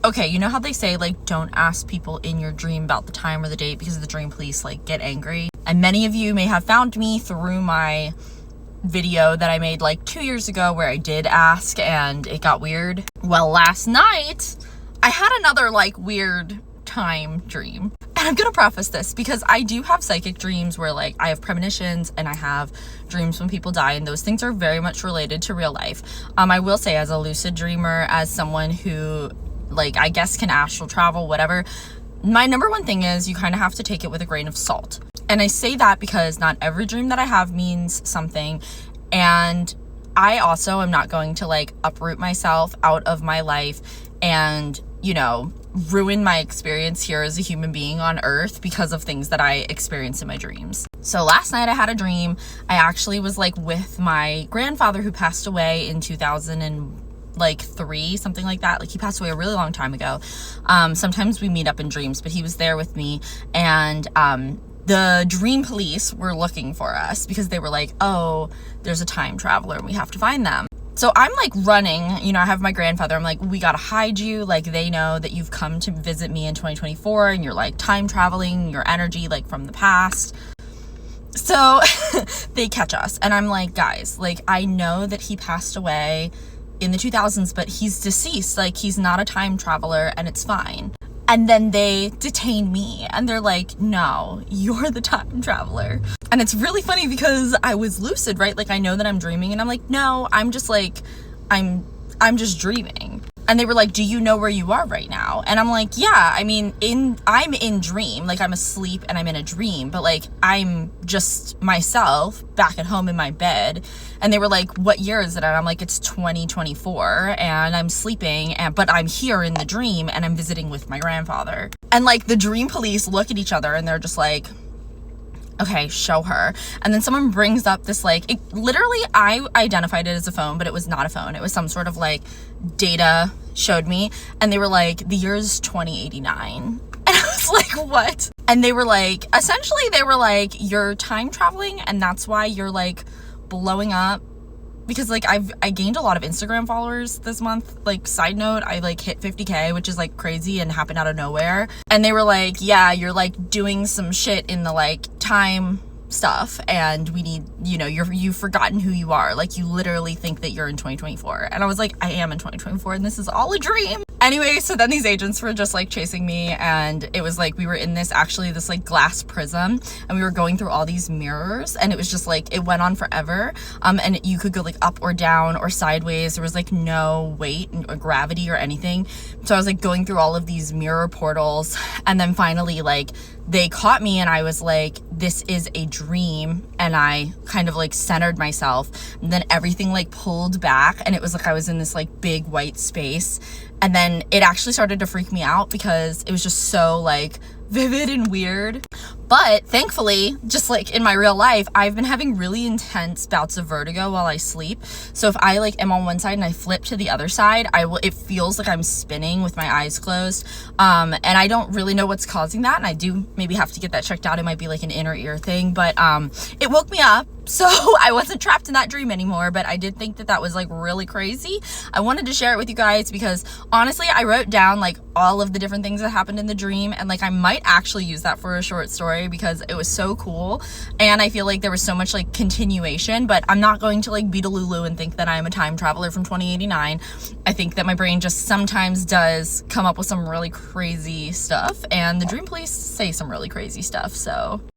okay, you know how they say, like, don't ask people in your dream about the time or the date because the dream police, like, get angry? And many of you may have found me through my video that I made like 2 years ago where I did ask and it got weird. Well, last night I had another like weird time dream. And I'm gonna preface this because I do have psychic dreams where like I have premonitions and I have dreams when people die, and those things are very much related to real life. I will say, as a lucid dreamer, as someone who like I guess can astral travel, whatever, my number one thing is you kind of have to take it with a grain of salt. And I say that because not every dream that I have means something. And I also am not going to like uproot myself out of my life and, you know, ruin my experience here as a human being on earth because of things that I experience in my dreams. So last night I had a dream. I actually was like with my grandfather who passed away in 2003, something like that. Like, he passed away a really long time ago. Sometimes we meet up in dreams, but he was there with me, and the dream police were looking for us because they were like, oh, there's a time traveler and we have to find them. So I'm like running, you know, I have my grandfather. I'm like, we gotta hide you. Like, they know that you've come to visit me in 2024 and you're like time traveling your energy like from the past. So they catch us, and I'm like, guys, like, I know that he passed away in the 2000s, but he's deceased. Like, he's not a time traveler and it's fine. And then they detain me and they're like, no, you're the time traveler. And it's really funny because I was lucid, right? Like, I know that I'm dreaming, and I'm like, no, I'm just like, I'm just dreaming. And they were like, do you know where you are right now? And I'm like, yeah, I mean, I'm in dream, like I'm asleep and I'm in a dream, but like I'm just myself back at home in my bed. And they were like, what year is it? And I'm like, it's 2024 and I'm sleeping, but I'm here in the dream and I'm visiting with my grandfather. And like the dream police look at each other and they're just like, okay, show her. And then someone brings up this like, it literally, I identified it as a phone, but it was not a phone. It was some sort of like data showed me, and they were like, the year is 2089. And I was like, what? And they were like, essentially they were like, you're time traveling and that's why you're like blowing up. Because like I gained a lot of Instagram followers this month. Like, side note, I like hit 50K, which is like crazy and happened out of nowhere. And they were like, yeah, you're like doing some shit in the like time stuff, and we need, you know, you've forgotten who you are. Like, you literally think that you're in 2024. And I was like, I am in 2024 and this is all a dream. Anyway, so then these agents were just like chasing me, and it was like we were in this like glass prism, and we were going through all these mirrors, and it was just like it went on forever. And you could go like up or down or sideways. There was like no weight or gravity or anything. So I was like going through all of these mirror portals, and then finally like they caught me, and I was like, this is a dream. And I kind of like centered myself, and then everything like pulled back, and it was like I was in this like big white space. And then it actually started to freak me out because it was just so like vivid and weird. But thankfully, just like in my real life, I've been having really intense bouts of vertigo while I sleep. So if I like am on one side and I flip to the other side, it feels like I'm spinning with my eyes closed. And I don't really know what's causing that. And I do maybe have to get that checked out. It might be like an inner ear thing, but it woke me up. So I wasn't trapped in that dream anymore, but I did think that was like really crazy. I wanted to share it with you guys because honestly, I wrote down like all of the different things that happened in the dream, and like I might actually use that for a short story because it was so cool. And I feel like there was so much like continuation, but I'm not going to like be Delulu and think that I'm a time traveler from 2089. I think that my brain just sometimes does come up with some really crazy stuff, and the dream police say some really crazy stuff. So